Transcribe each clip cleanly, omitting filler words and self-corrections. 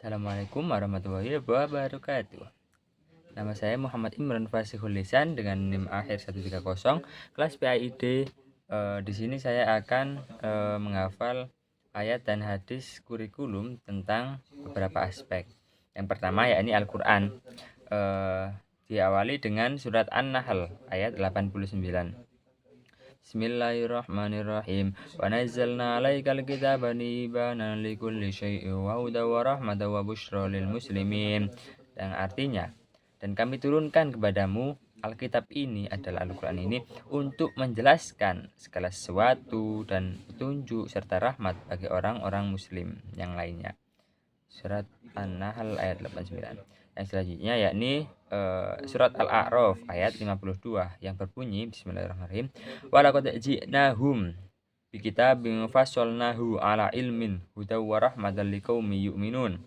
Assalamualaikum warahmatullahi wabarakatuh. Nama saya Muhammad Imran Fasihul Lisan dengan NIM akhir 130 kelas PAID. Di sini saya akan menghafal ayat dan hadis kurikulum tentang beberapa aspek. Yang pertama yakni Al-Qur'an. Diawali dengan surat An-Nahl ayat 89. Bismillahirrahmanirrahim. Wa nazzalna 'alaikal kitaba tibanan likulli syai'in wa hudan wa rahmatan wa busyra lil muslimin. Yang artinya, dan kami turunkan kepadamu Alkitab ini adalah Al-Quran ini untuk menjelaskan segala sesuatu dan petunjuk serta rahmat bagi orang-orang muslim yang lainnya. Surat An-Nahl ayat 89. Yang selanjutnya yakni surat Al-A'raf ayat 52 yang berbunyi bismillahirrahmanirrahim. Walaqad ji'nahum bikitabin fassalnahu ala ilmin hudaw wa rahmatan liqaumin yu'minun.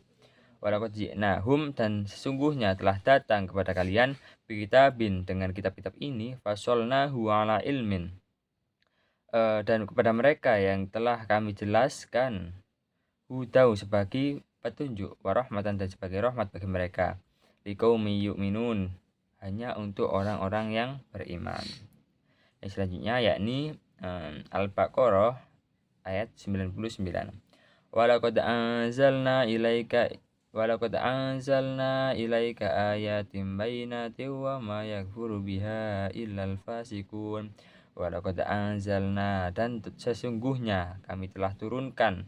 Walaqad ji'nahum, dan sesungguhnya telah datang kepada kalian bikitabin, dengan kitab-kitab ini, fassalnahu ala ilmin, dan kepada mereka yang telah kami jelaskan, hudaw sebagai petunjuk, warahmatan dan sebagai rahmat bagi mereka, liqaumi yu'minun, hanya untuk orang-orang yang beriman. Yang selanjutnya yakni Al-Baqarah ayat 99. Walaqad anzalna ilaika ayatin bayyinatin wa ma yakfuru biha illal fasikun. Walaqad anzalna, dan sesungguhnya kami telah turunkan,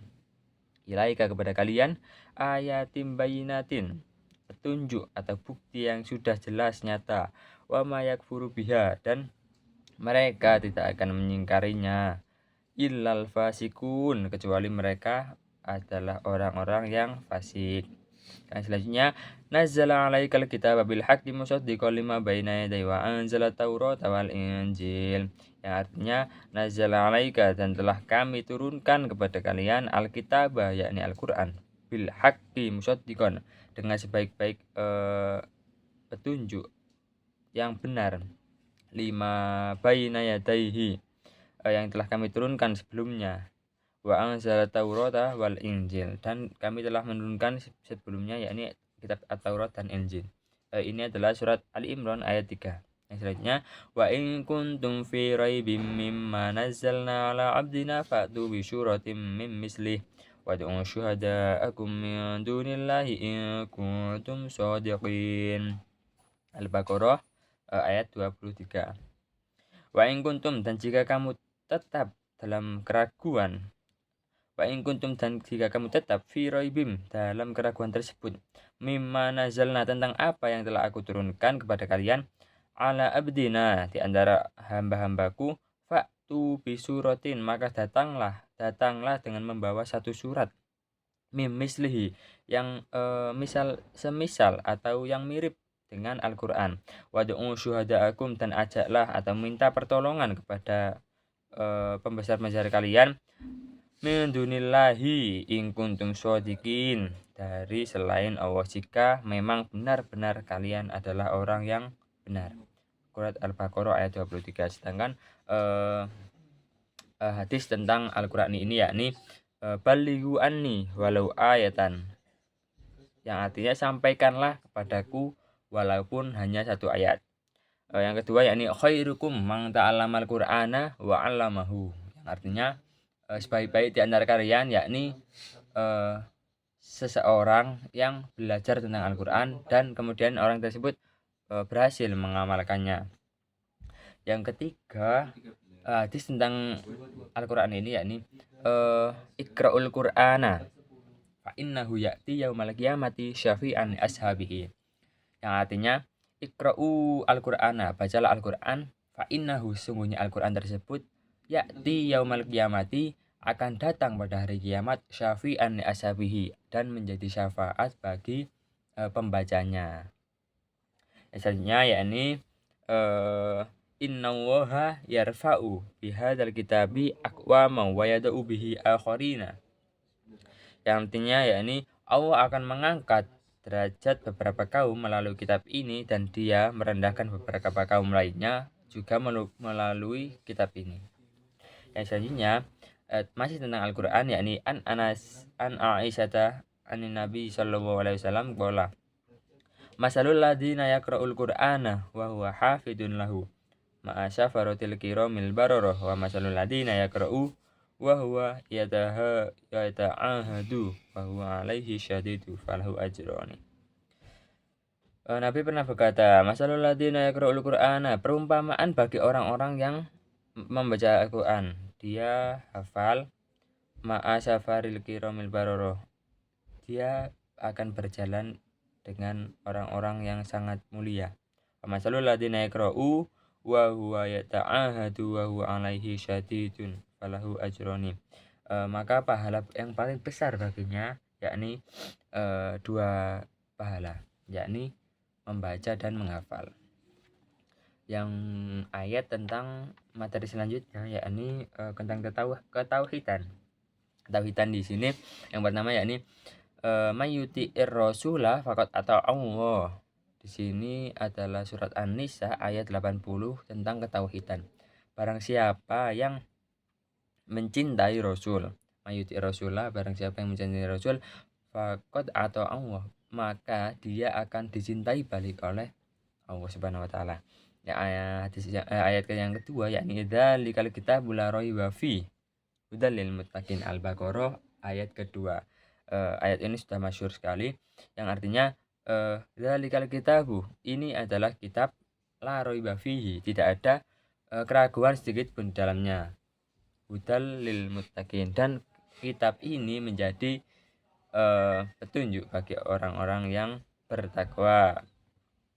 ilaika kepada kalian, ayatim bayyinatin, petunjuk atau bukti yang sudah jelas nyata, wa ma yakfuru biha, dan mereka tidak akan mengingkarinya, illal fasikun, kecuali mereka adalah orang-orang yang fasik. Yang selanjutnya, nazzala 'alaikal kitaba bil haqqi musaddiqan lima baina yadayhi wa anzala taurata wal injil. Yang artinya nazzala 'alaika, dan telah kami turunkan kepada kalian Alkitab, yakni Al-Qur'an, bil haqqi musaddiqan, dengan sebaik-baik petunjuk yang benar, lima baina yadayhi, yang telah kami turunkan sebelumnya, wa anzala taurata wal injil, dan kami telah menurunkan sebelumnya yakni kitab At-Taurat dan Injil. Ini adalah surat Ali Imran ayat 3. Yang selanjutnya, wa in kuntum fi raibim mimma nazzalna ala abdina fa'tu bi syuratin min mislih wad'u syuhada'akum min dunillahi in kuntum shadiqin. Al-Baqarah ayat 23. Wa in kuntum, dan jika kamu tetap dalam keraguan, wa in kuntum, dan jika kamu tetap fi raibim, dalam keraguan tersebut, mimma nazalna, tentang apa yang telah aku turunkan kepada kalian, ala abdina, di antara hamba-hambaku, fa'tu bisuratin, maka datanglah dengan membawa satu surat, mim mislihi, yang semisal atau yang mirip dengan Al-Qur'an, wad'u syuhada'akum, dan ajaklah atau minta pertolongan kepada pembesar-pembesar kalian, min dunillahi in kuntum shodiqin, dari selain Allah, jika memang benar-benar kalian adalah orang yang benar. Surat Al-Baqarah ayat 23. Sedangkan hadis tentang Al-Qur'an ini yakni balighu anni walau ayatan, yang artinya sampaikanlah kepadaku walaupun hanya satu ayat. Yang kedua yakni khairukum man ta'allamal Qur'ana wa 'allamahu, yang artinya sebaik-baik di antara kalian yakni seseorang yang belajar tentang Al-Qur'an dan kemudian orang tersebut berhasil mengamalkannya. Yang ketiga, hadis tentang Al-Qur'an ini yakni iqra'ul Qur'ana fa innahu ya'ti yaumal qiyamati syafi'an ashabihi, yang artinya iqra'u Al-Qur'ana, bacalah Al-Qur'an, fa innahu, sungguhnya Al-Qur'an tersebut, ya'ti yaumal qiyamati, akan datang pada hari kiamat, syafi'an ashabihi, dan menjadi syafaat bagi pembacanya. Selanjutnya yakni innallaha yarfa'u bihadzal kitabi aqwaman wa yada'u bihi akharina, yang artinya yakni Allah akan mengangkat derajat beberapa kaum melalui kitab ini, dan dia merendahkan beberapa kaum lainnya juga melalui kitab ini. Yang selanjutnya masih tentang Al-Qur'an yakni an anin Nabi sallallahu alaihi wasallam qala masalul ladzina yaqra'ul qur'ana wa huwa hafidun lahu ma'a syafaratil kiramil bararah wa masalul ladzina yaqra'u wa huwa yata'ahadu wa huwa alaihi syadidu falahu ajrani. Nabi pernah berkata, masalul ladzina yaqra'ul qur'ana, perumpamaan bagi orang-orang yang membaca Al-Qur'an. Dia hafal ma'a safaril kiramil bararah. Dia akan berjalan dengan orang-orang yang sangat mulia. Masalul ladzina yaqra'u wa huwa yata'ahadu wa huwa alaihi syadidun falahu ajrani. Maka pahala yang paling besar baginya yakni dua pahala, yakni membaca dan menghafal. Yang ayat tentang materi selanjutnya yakni tentang ketauhidan. Ketauhidan di sini yang pertama yakni mayyuti'ir rasulah faqad atau Allah. Di sini adalah surat An-Nisa ayat 80 tentang ketauhidan. Barang siapa yang mencintai Rasul, mayyuti'ir rasulah, barang siapa yang mencintai Rasul faqad atau Allah, maka dia akan dicintai balik oleh Allah Subhanahu wa taala. Ya, ayat yang kedua yakni dzalikal kitabul la raiba fi hudal lil muttaqin, Al-Baqarah ayat kedua. Ayat ini sudah masyhur sekali yang artinya dzalikal kitabu, ini adalah kitab la raiba fihi, tidak ada keraguan sedikit pun di dalamnya. Hudal lil muttaqin, dan kitab ini menjadi petunjuk bagi orang-orang yang bertakwa.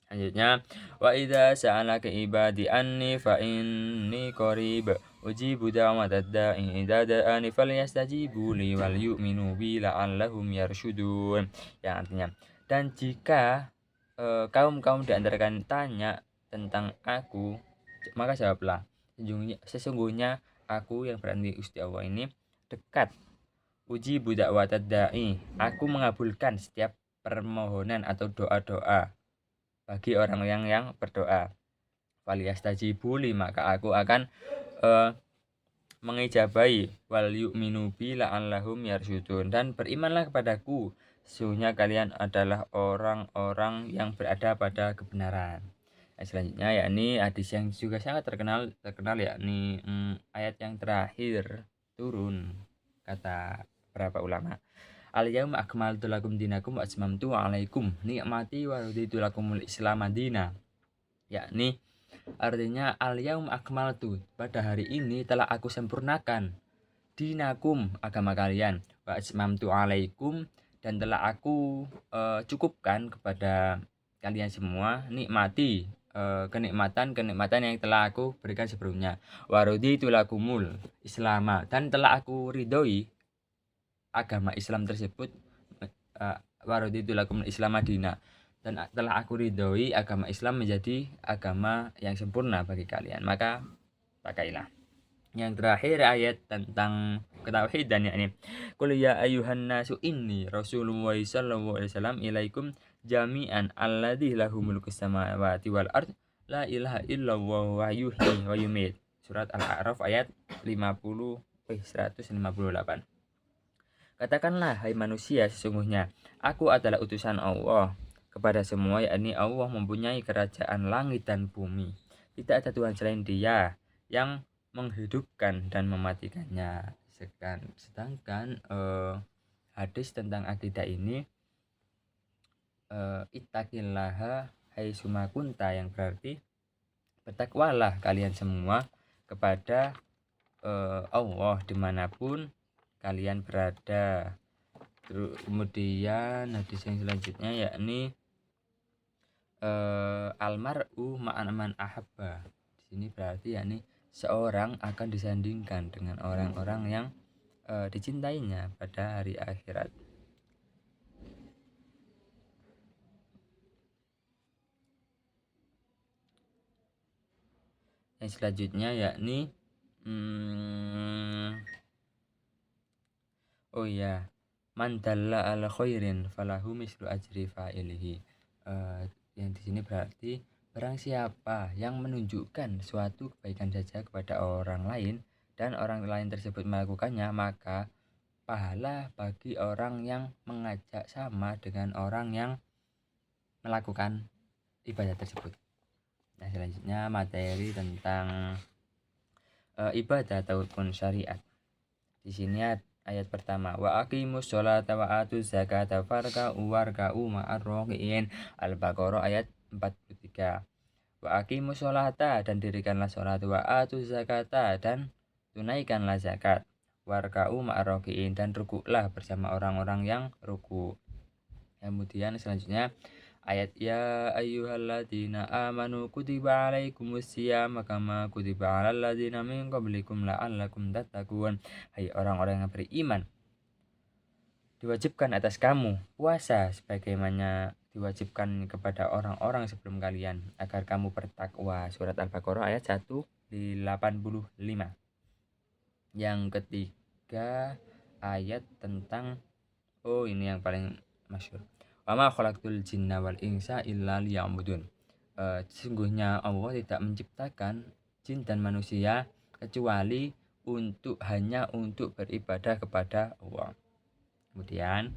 Selanjutnya, wa idza sa'alaka ibadi anni fa inni qarib ujibu da'watad da'i idza da'ani falyastajibu li wal yu'minu bi la'allahum yarshudun. Yang artinya, dan jika kaum-kaum di antara kalian tanya tentang aku, maka jawablah, sesungguhnya aku yang berarti Gusti Allah ini dekat. Uji budak watad da'i, aku mengabulkan setiap permohonan atau doa-doa bagi orang yang berdoa. Falyastajibu li, maka aku akan mengijabahi. Wal yu'minu bi la'allahum yarsyudun, dan berimanlah kepadaku, sesungguhnya kalian adalah orang-orang yang berada pada kebenaran. Selanjutnya yakni hadis yang juga sangat terkenal yakni ayat yang terakhir turun, kata beberapa ulama, al-yauma akmaltu lakum dinakum wa atmamtu 'alaikum ni'mati wa raditu lakumul Islam madina. Yakni artinya al-yauma akmaltu, pada hari ini telah aku sempurnakan, dinakum, agama kalian, wa atmamtu 'alaikum, dan telah aku cukupkan kepada kalian semua, nikmati, kenikmatan yang telah aku berikan sebelumnya, wa raditu lakumul Islam, dan telah aku ridhoi agama Islam tersebut, waraditu lakum Islam Madinah, dan telah aku ridhoi agama Islam menjadi agama yang sempurna bagi kalian, maka pakailah. Yang terakhir ayat tentang ketauhidan yakni qul ya ayyuhan nasu inni rasulullah sallallahu alaihi wasallam ilaikum jami'an alladzi lahu mulku samawati wal ard la ilaha illallah wa yuhyi wa yumiit. Surat Al-A'raf ayat 158. Katakanlah, hai manusia, sesungguhnya aku adalah utusan Allah kepada semua, yakni Allah mempunyai kerajaan langit dan bumi. Tidak ada Tuhan selain Dia yang menghidupkan dan mematikannya. Sedangkan hadis tentang akidah ini ittaqillaha haitsuma kunta, yang berarti bertakwalah kalian semua kepada Allah dimanapun kalian berada. Kemudian hadis yang selanjutnya yakni almar'u ma'an man ahabba. Di sini berarti yakni seorang akan disandingkan dengan orang-orang yang dicintainya pada hari akhirat. Yang selanjutnya yakni oh ya, man dalla ala khairin falahu mislu ajri fa'ilihi. Yang di sini berarti barang siapa yang menunjukkan suatu kebaikan saja kepada orang lain dan orang lain tersebut melakukannya, maka pahala bagi orang yang mengajak sama dengan orang yang melakukan ibadah tersebut. Nah, selanjutnya materi tentang ibadah ataupun syariat. Di sini ayat pertama, wa aqimus sholata wa atuz zakata warka'u ma'ar raki'in. Al-Baqarah ayat 43. Wa aqimus sholata, dan dirikanlah sholat, wa atuz zakata, dan tunaikanlah zakat, warka'u ma'ar raki'in, dan rukuklah bersama orang-orang yang ruku. Kemudian selanjutnya ayat ya ayyuhalladzina amanu kutiba alaikumusiyam kama kutiba alal ladzina min qablikum la'allakum tattaqun. Hai orang-orang yang beriman, diwajibkan atas kamu puasa sebagaimana diwajibkan kepada orang-orang sebelum kalian agar kamu bertakwa. Surat Al-Baqarah ayat 185. Yang ketiga ayat tentang ini yang paling masyhur. Wa ma khalaqtul jinna wal insa illa liya'budun. Sesungguhnya Allah tidak menciptakan jin dan manusia kecuali hanya untuk beribadah kepada Allah. Kemudian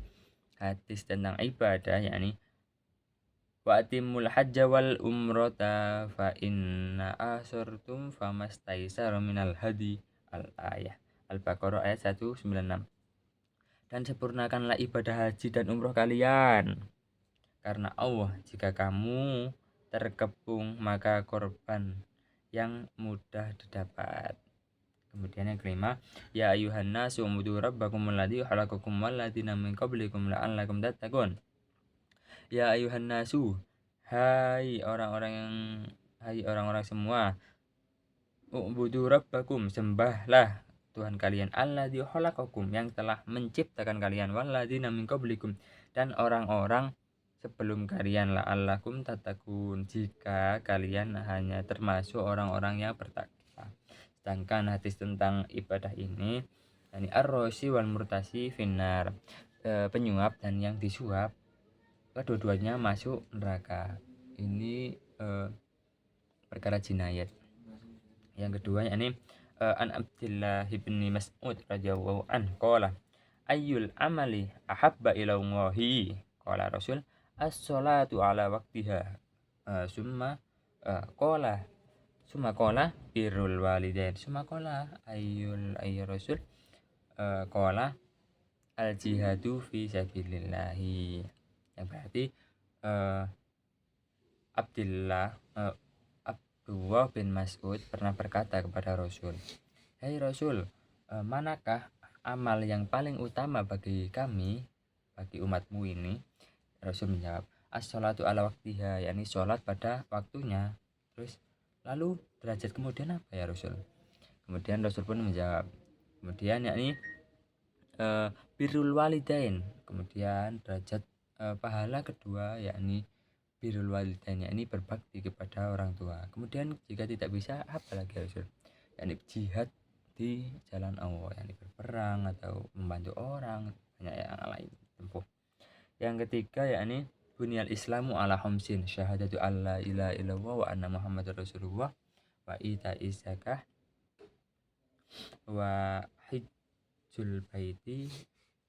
hadis tentang ibadah, yakni wa atimul hajja wal umrata fa inna asurtum famastaisara minal hadi. Al-ayah Al-Baqarah ayat 196. Dan sempurnakanlah ibadah haji dan umroh kalian karena Allah. Jika kamu terkepung maka korban yang mudah didapat. Kemudian yang kelima, ya ayuhan nasu ubudu rabbakum alladzi khalaqakum walladzina min qablikum la'allakum tattaqun. Ya ayuhan nasu, hai orang-orang semua, ubudu rabbakum, sembahlah Tuhan kalian, alladzi khalaqakum, yang telah menciptakan kalian, walladzina min qablikum, dan orang-orang sebelum kalian, la'allakum tattaqun, jika kalian hanya termasuk orang-orang yang bertakwa. Sedangkan hadis tentang ibadah ini, yakni ar-rosi wal murtasi finnar, penyuap dan yang disuap kedua-duanya masuk neraka. Ini perkara jinayat. Yang kedua yakni an Abdillah bin Mas'ud radhiyallahu anhu qala ayyul amali ahabba ila Allahi, qala Rasul as-sholatu ala waqtiha, summa qala birrul walidain, summa qala ayyul Rasul, qala al jihadu fi sabilillahi. Yang berarti Abdullah bin Mas'ud pernah berkata kepada Rasul, "Hai Rasul, manakah amal yang paling utama bagi kami, bagi umatmu ini?" Rasul menjawab, "As-sholatu ala waqtiha," yakni sholat pada waktunya. Terus lalu derajat kemudian apa ya Rasul? Kemudian Rasul pun menjawab, kemudian yakni birrul walidain, kemudian derajat pahala kedua yakni birrul walidain, yakni berbakti kepada orang tua. Kemudian jika tidak bisa, apa lagi Rasul? Yakni jihad di jalan Allah, yakni berperang atau membantu orang, banyak yang lain tempuh. Yang ketiga yakni bunyal islamu ala khamsin, syahadatu alla ilaha illallah wa anna muhammadar rasulullah wa ita'iz zakah wa hajjul baiti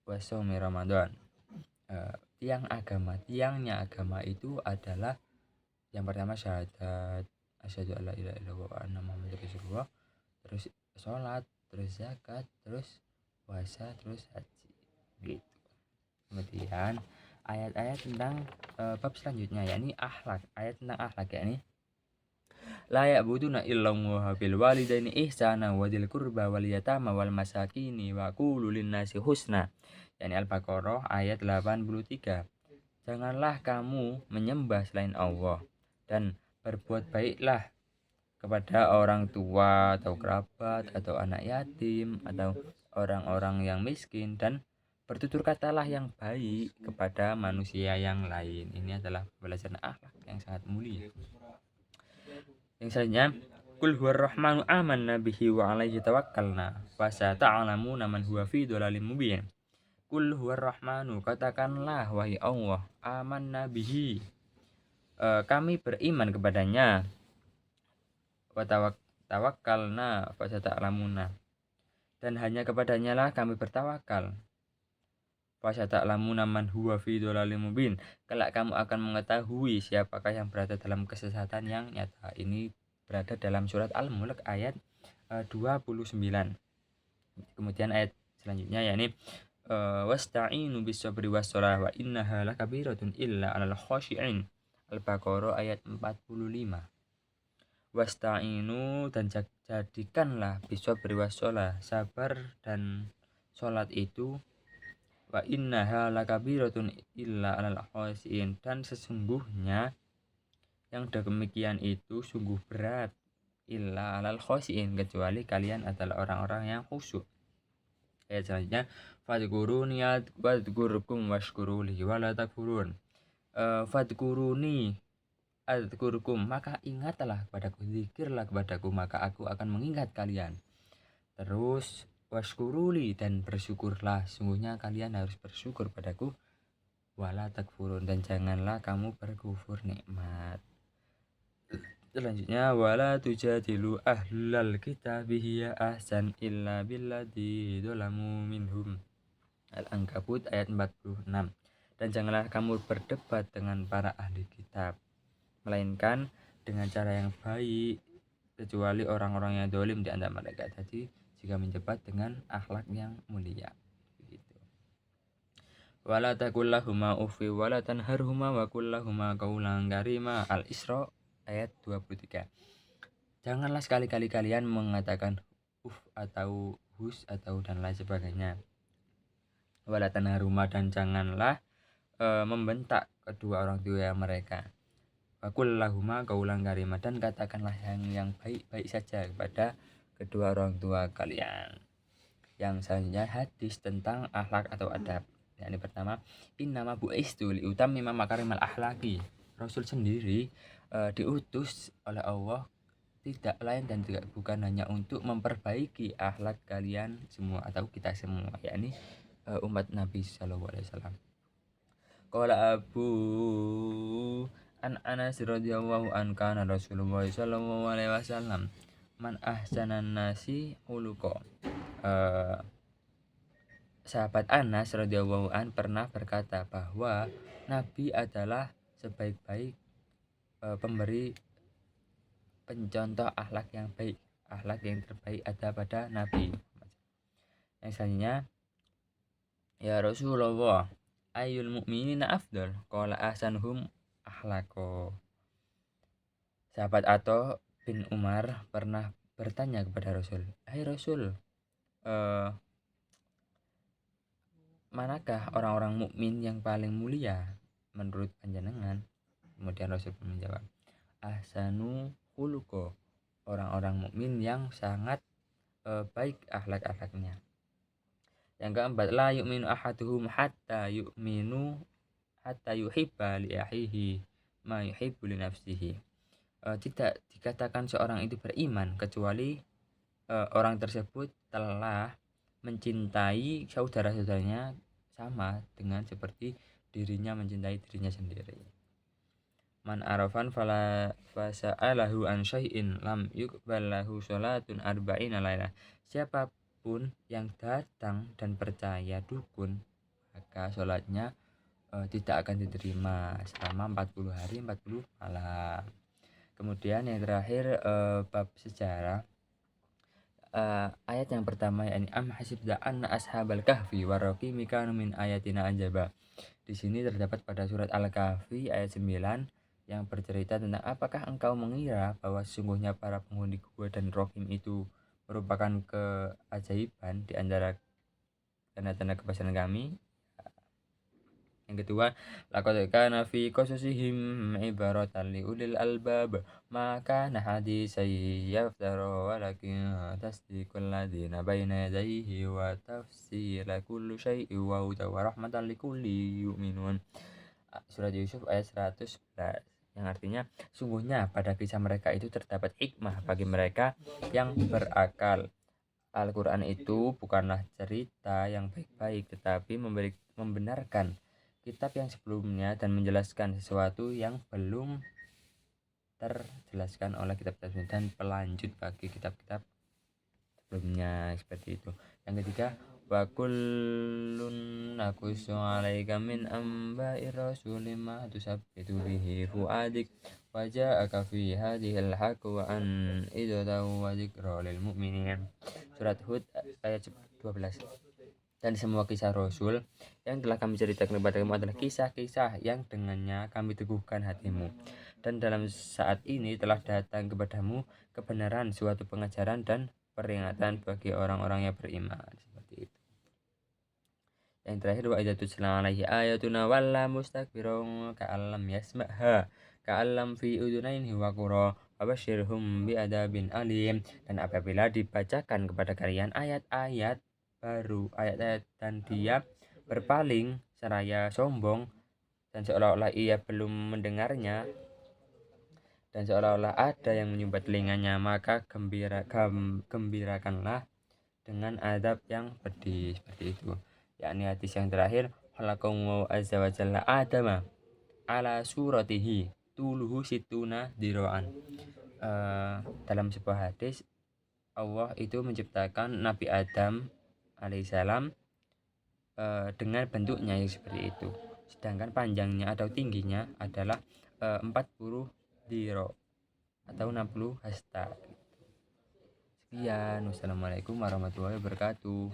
wa shaumi ramadan. Tiangnya agama itu adalah yang pertama syahadat asyhadu alla ilaha illallah wa anna muhammadar rasulullah, terus sholat, terus zakat, terus puasa, terus haji gitu. Kemudian ayat-ayat tentang bab selanjutnya yakni akhlak, ayat tentang akhlak yakni la ya'buduna illallah bil walidaini ihsana wa dzil qurba wal yatama wal masakini wa qulu linnasi husna, yakni Al-Baqarah ayat 83. Janganlah kamu menyembah selain Allah dan berbuat baiklah kepada orang tua atau kerabat atau anak yatim atau orang-orang yang miskin, dan bertutur katalah yang baik kepada manusia yang lain. Ini adalah pembelajaran akhlak yang sangat mulia. Yang selanjutnya, qul huwar rahmanu amanna bihi wa alaihi tawakkalna wa sata'lamuna man huwa fi dhalalim mubin. Qul huwar rahmanu, katakanlah wahai Allah, amanna bihi, kami beriman kepadanya, wa tawakkalna fa sata'lamuna, dan hanya kepadanya lah kami bertawakal, Fasata'lamuna man huwa fi dhalalim mubin. Kelak kamu akan mengetahui siapakah yang berada dalam kesesatan yang nyata. Ini berada dalam surat Al-Mulk ayat 29. Kemudian ayat selanjutnya yakni wasta'inu bis-sabri was-shalah wa innaha lakabiratun illa 'alal khashi'in. Al-Baqarah ayat 45. Wasta'inu dan jadikanlah bis-sabri was-shalah, sabar dan salat itu, wa innaha lakabiratun illa 'alal khashi'in, dan sesungguhnya yang demikian itu sungguh berat, illa 'alal khashi'in, kecuali kalian adalah orang-orang yang khusyuk. Ayat selanjutnya fadhkuruni wadhkurkum washkuruli wala takfurun. Fadhkuruni adzkurkum, maka ingatlah kepadaku, zikirlah kepadaku, maka aku akan mengingat kalian. Terus washkuruli, dan bersyukurlah, sungguhnya kalian harus bersyukur padaku, wala takfurun, dan janganlah kamu berkufur nikmat. Selanjutnya wala tujadilu ahlal kitabi hiya ahsan illa billadzi dzalamu minhum. Al-Ankabut ayat 46. Dan janganlah kamu berdebat dengan para ahli kitab, melainkan dengan cara yang baik, kecuali orang-orang yang dolim di antara mereka. Jadi jika mendebat dengan akhlak yang mulia. Begitu. Wala taqul lahuma uffi wala tanharhuma wa qul lahuma qawlan karima. Al-Isra ayat 23. Janganlah sekali-kali kalian mengatakan atau hus atau dan lain sebagainya. Wala tanharhuma, dan janganlah membentak kedua orang tua mereka. Wa qul lahuma qawlan karima, dan katakanlah yang baik-baik saja kepada kedua orang tua kalian. Yang selanjutnya hadis tentang akhlak atau adab. Yang pertama, innama bu'istu liutammima makarimal akhlaqi. Rasul sendiri diutus oleh Allah tidak lain dan tidak bukan hanya untuk memperbaiki akhlak kalian semua atau kita semua, yakni umat Nabi sallallahu alaihi wasallam. Qala Abu an Anas radhiyallahu an kana Rasulullah sallallahu alaihi wasallam man ahsanan nasi khuluqa. Sahabat Anas radhiyallahu an pernah berkata bahwa Nabi adalah sebaik-baik pemberi pencontoh akhlak yang baik. Akhlak yang terbaik ada pada Nabi. Yang selanjutnya, ya Rasulullah, ayyul mu'minina afdal? Qala ahsanuhum akhlaqo. Sahabat Atha bin Umar pernah bertanya kepada Rasul, "Hai Rasul, manakah orang-orang mukmin yang paling mulia menurut panjenengan?" Kemudian Rasul menjawab, ahsanu khuluqo, orang-orang mukmin yang sangat baik akhlak-akhlaknya. Yang keempat, la yu'minu ahaduhum hatta yuhibba li akhihi ma yuhibbu li nafsihi. Tidak dikatakan seorang itu beriman kecuali orang tersebut telah mencintai saudara-saudaranya sama dengan seperti dirinya mencintai dirinya sendiri. Man arafan fala fasa'alahu an syai'in lam yuqbal lahu salatun arba'ina lailah. Siapapun yang datang dan percaya dukun, maka salatnya tidak akan diterima selama 40 hari 40 malam. Kemudian yang terakhir bab sejarah. Ayat yang pertama yakni am hasibta anna ashabal kahfi waraqimi kanu min ayatina ajaba. Di sini terdapat pada surat Al-Kahfi ayat 9 yang bercerita tentang apakah engkau mengira bahwa sesungguhnya para penghuni gua dan Raqim itu merupakan keajaiban di antara tanda-tanda kebesaran kami. Yang kedua, laqad kana fi qasasihim ibaratan li ulil albab, maka haditsan yaftara walakin tasdiqul ladzina baina yadayhi wa tafsila kulli syai'in wa hudan wa rahmatan likulli yu'minun. Surat Yusuf ayat 111, yang artinya sungguhnya pada kisah mereka itu terdapat hikmah bagi mereka yang berakal. Al-Quran itu bukanlah cerita yang baik-baik, tetapi membenarkan kitab yang sebelumnya dan menjelaskan sesuatu yang belum terjelaskan oleh kitab-kitab sebelumnya dan pelanjut bagi kitab-kitab sebelumnya, seperti itu. Yang ketiga, wa kullun naqussu 'alaika min amba'ir rasuli ma tusabbitu bihi fu'adik wa ja'aka fi hadhil haqqu wa idzahu wa dzikra lil mu'minin. Surat Hud ayat 12. Dan semua kisah Rasul yang telah kami ceritakan kepada kamu adalah kisah-kisah yang dengannya kami teguhkan hatimu. Dan dalam saat ini telah datang kepadamu kebenaran, suatu pengajaran dan peringatan bagi orang-orang yang beriman. Seperti itu. Yang terakhir, wa idza tutla alaihi ayatuna walla mustakbiran ka'allam yasma'ha ka'allam fi udhunaini waqra wabasyirhum bi'adzabin alim. Dan apabila dibacakan kepada kalian ayat-ayat baru, ayat-ayat, dan dia berpaling seraya sombong dan seolah-olah ia belum mendengarnya dan seolah-olah ada yang menyumbat telinganya, maka gembirakanlah dengan adab yang pedih. Seperti itu. Yakni hadis yang terakhir, khalaqallahu azza wa jalla adama ala suratihi tuluhu situna diraan. Dalam sebuah hadis, Allah itu menciptakan Nabi Adam alaihissalam dengan bentuknya yang seperti itu, sedangkan panjangnya atau tingginya adalah 40 diro atau 60 hasta. Sekian, wassalamualaikum warahmatullahi wabarakatuh.